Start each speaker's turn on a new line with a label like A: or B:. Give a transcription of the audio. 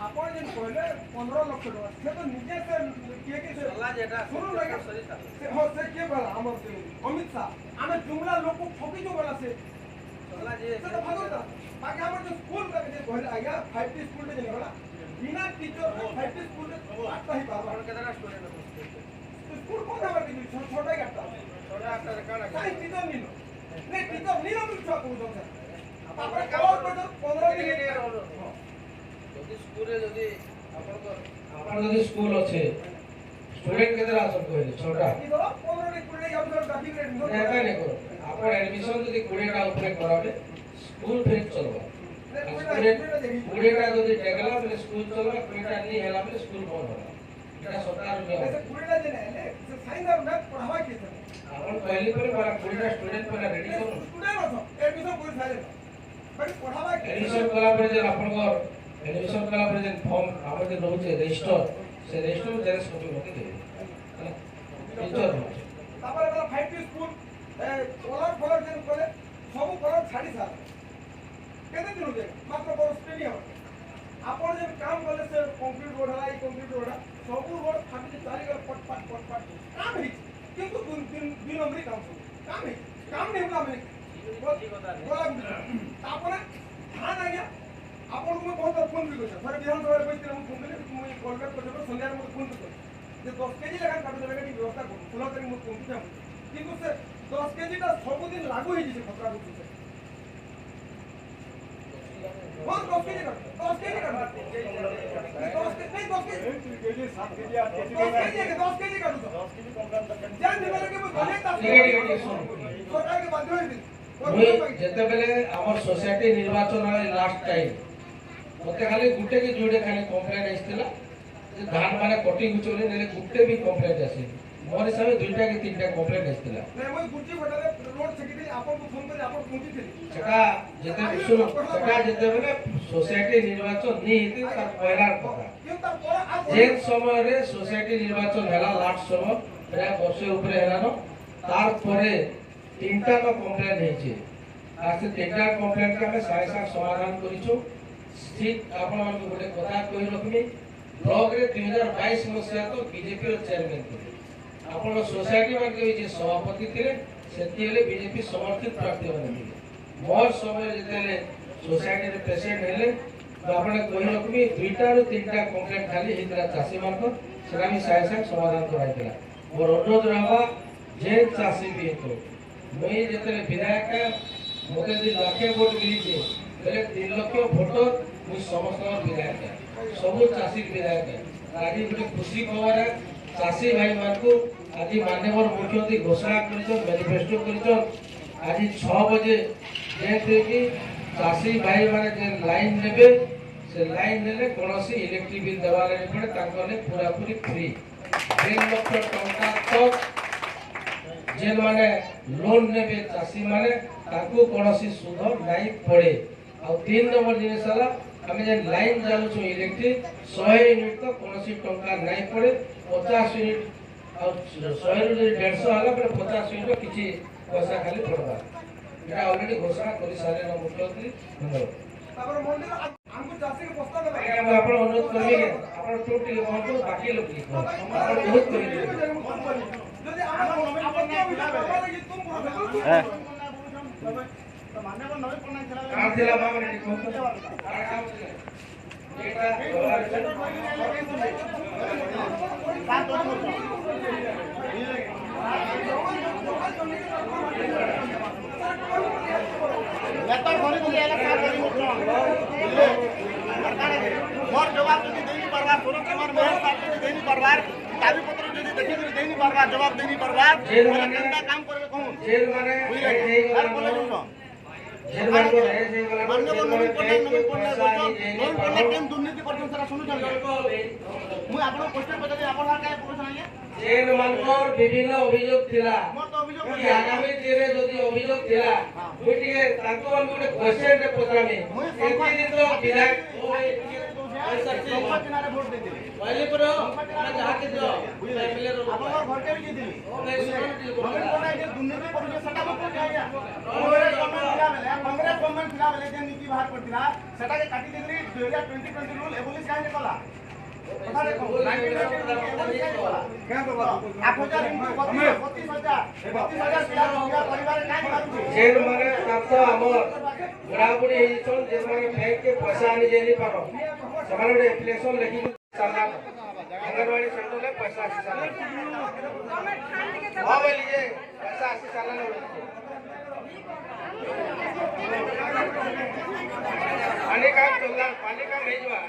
A: ଆପଣ ଯେନ୍ କହିଲେ 15 ଲକ୍ଷ ଟଙ୍କା ସେ ତ ନିଜେ ସେ କିଏ କିଏ ଶୁଣୁ ଲାଗେ ହଁ ସେ କିଏ କହିଲା ଆମର ସେ ଅମିତ ଶାହ ଆମେ ଜୁମଲା ଲୋକ ଠକିଛୁ ବୋଲା ସେ ତ ଭାଗତା ବାକି ଆମର ଯୋଉ ସ୍କୁଲ ଯେ କହିଲେ ଆଜ୍ଞା 5T ସ୍କୁଲ ଯେନ୍ ଗଲା ବିନା ଟିଚର 5T ସ୍କୁଲ ରେ ପାଠ ହି ପାରବା କେତେଟା ଷ୍ଟୁଡେଣ୍ଟ ସ୍କୁଲ କୋନ ହବା କି ଛୋଟା ଗାଟା ଛୋଟା ଗାଟା କାଣା କାଇଁ ଟିଚର ନିनो নে টিচর নিনো আমি ছুয়া করুছ তারপরে কল করে 15 দিন
B: যদি স্কুলে যদি আপনার যদি স্কুল আছে স্টুডেন্ট কেতরা আসন কইলে ছটা
A: কি দো 15 দিন কুড়ে যাও তো ডাকি রে
B: না কানে করো আপন এডমিশন যদি 20 টা উপরে করাবে স্কুল ফের চলবা স্টুডেন্ট 20 টা যদি টেকলা বলে স্কুল চলবা 20 টা নি হেলা বলে স্কুল বন্ধ হবে এটা সরকার নিয়ম
A: ऐसे 20 টা জেনে এলে সে সাইন আর ম্যাথ পড়াবা কি থাকে
B: আপন পহলি পরে বড় 20 টা স্টুডেন্ট পরে রেডি করুন
A: স্টুডেন্ট আছো এডমিশন করে সাইলে বাকি পড়াবা কি
B: এডমিশন কলা পরে যে আপনকৰ এডমিশন কলা পরে যে ফর্ম আমাদের যে রହୁছে রেজিস্টার সে রেজিস্টার জেরক্স কপি মতে দেবে টিচার
A: তারপরে বলা 5T স্কুল কলার যেন করে সব কলার ছাড়ি সার কেতে দিন দে মাত্র বড় স্টেডিয়াম আপন যে কাম করলে সে কংক্রিট রোড হলা এই কংক্রিট রোড সবু রোড ফাটি চালি গেল পট কাম হে কিন্তু দুই নম্বরই কাম কাম নেই কাম নেই তারপরে ধান আজ্ঞা আপন মুই বহুত ফোন বি করছে থরে বিধানসভার বইতে আমি ফোন করি মুই কল ব্যাক করে সন্ধ্যার মধ্যে ফোন করে যে 10 কেজি লাগান কাটু দেবে কি ব্যবস্থা করব 16 তারিখ মুই ফোন দিতাম কিন্তু সে 10 কেজিটা সবদিন লাগু হয়ে যাচ্ছে খতরা করছে কোন 10 কেজি কাটু 10 কেজি কাটু 10 কেজি 7 কেজি 8 কেজি 10 কেজি কাটু 10 কেজি কমপ্লেন জান দিবেলে কি বলে তা সরকার के बाध्य होई
B: যেতেবেলে আমার সোসাইটি নির্বাচন হয় লাস্ট টাইম মতে খালি গুটে কি জুড়ে খালি কমপ্লেন আসছিলা যে ধান মানে কটি গুচলে নেলে গুটে বি কমপ্লেন আসে মোর হিসাবে দুইটা কি তিনটা কমপ্লেন আসছিলা
A: নাই মই গুটি ফটালে রোড সেক্রেটারি আপন ফোন করে আপন পৌঁছিছিলি
B: সেটা যেতে শুনো সেটা যেতেবেলে সোসাইটি নির্বাচন নি হিতে তার পয়লার কথা
A: কিন্তু তারপরে
B: যে সময়ে সোসাইটি নির্বাচন হেলা লাস্ট সময় প্রায় বর্ষের উপরে হেলানো তারপরে তিনটা তো কমপ্লেন হয়েছে আর সে তিনটা কমপ্লেন কে আমি সাড়ে সাত সমাধান করেছো ঠিক আপনার গোটে কথা কই রাখবি ব্লক রে 2022 মସିହା তো বিজেপি র চেয়ারম্যান ଥିଲେ আপনার সোসাইটি মানে যে সভাপতি ଥିଲେ সেটি হলে বিজেপি সমর্থিত প্রার্থী মানে ଥିଲେ মোর সময় যেতেলে সোসাইটি রে প্রেসিডেন্ট হেলে তো আপনি কই রাখবি দুইটা ରୁ তিনটা কমপ্লেন খালি হিতরা চাষী ମାନଙ୍କ সেটা আমি সাড়ে সাত সমাধান করাইছিলা মোর অনুরোধ রহবা যে চাষী বি হেতু মই যেতেলে বিধায়ক মতে যদি লক্ষে ভোট মিলিছে তাহলে 3 লক্ষ ভোটর মুই সমস্ত বিধায়ক সবু চাষী বিধায়ক আজ গোটে খুশি খবর চাষী ভাই মানকু আজ মাননীয় মুখ্যমন্ত্রী ঘোষণা করেছেন ম্যানিফেস্টো করেছেন আজ 6 বজে যেতে কি চাষী ভাই মানে যে লাইন নেবে সে লাইন নেলে কোনসি ইলেক্ট্রিক বিল দেওয়া লাগে পড়ে তাঙ্কলে পুরাপুরি ফ্রি 1.5 লক্ষ টাকা তক যে মানে লোন নেবে চাষী মানে তাকু কোনসি সুদ নাই পড়ে আর 3 নম্বর জিনিস হলা আমি যে লাইন জানুছু ইলেক্ট্রিক 100 ইউনিট তো কোনসি টাকা নাই পড়ে 50 ইউনিট আর 100 ରୁ যদি 150 হলা পরে 50 ইউনিট কিছু পয়সা খালি পড়বা এটা অলরেডি ঘোষণা করে সারেন মুখ্যমন্ত্রী ধন্যবাদ
A: তারপরে মন্দির আমকু চাষীকে প্রস্তাব দেবে
B: আমি আপনার অনুরোধ করি আপনার টোটি বন্ধ বাকি লোক কি আপনার বহুত করি
A: যদি আমার আপত্তি অভিযোগ করবা লাগি তুমি
C: হ্যাঁ
A: মাননীয় নবীন পটনায়ক ছিল
B: কাম দিলা বাবা রেডি কোন আর কাম ছিল এটা
C: নেতা ঘরে বলি এলা কাজ করি মত বুঝলে মোর জবাব যদি দেইনি পারবার তোর তোমার মেহর সাথ যদি দেইনি পারবার দাবি পত্র যদি দেখি যদি দেইনি পারবার জবাব দেইনি পারবার কেনটা কাম করবে কোন
B: জেল মানে
C: আর বলে শুনো
B: জেল মানে করে যে
C: মাননীয় নবীন পটনায়ক কেন দুর্নীতি করছেন সেটা শুনুছেন মুই আপনার কোশ্চেন পচারি আপনার কাছে পড়ছেন আজ্ঞা
B: জেল মানকর বিভিন্ন অভিযোগ ଥିଲା
C: মোর তো অভিযোগ
B: কি আগামী দিনে যদি অভিযোগ ଥିଲା মুই টিকে তাকো আমি কোশ্চেন রে পচামি এতি দিন তো বিধায়ক
C: ଚିହ୍ନାରେ ଭୋଟ ଦେଇଥିଲି ଆପଣଙ୍କର ଘରକେ ବି ଦେଇଥିଲି ନବୀନ ପଟ୍ଟନାୟକ ଯେ ଦୁର୍ନୀତି କରୁଛେ ସେଟା ମୁଁ କହୁଛି ଆଜ୍ଞା କଂଗ୍ରେସ ଗଭର୍ଣ୍ଣମେଣ୍ଟ ଥିଲା ବେଲେ ଯେ ନୀତି ବାହାର କରିଥିଲା ସେଟାକେ କାଟି ଦେଇକିରି 2020 ରୁଲ ଏବୁଲିଶ କାହିଁକି କଲା କଥା ଦେଖ 8,000 ଇଣ୍ଟୁ 32,000 ପିଲା ପରିବାର କାହିଁକି ମାରୁଛି
B: जेन माने तब तो हमर बुढ़ाबुढ़ी हे छन जे माने बैंक के पैसा आनी जेनी पारो समाने ଗୋଟେ एप्लीकेशन लेखि चलना अंगनवाड़ी सेंटर ले पैसा आसी चलना हां बोली जे पैसा आसी चलना पानी काम चलना पानी काम नहीं जवा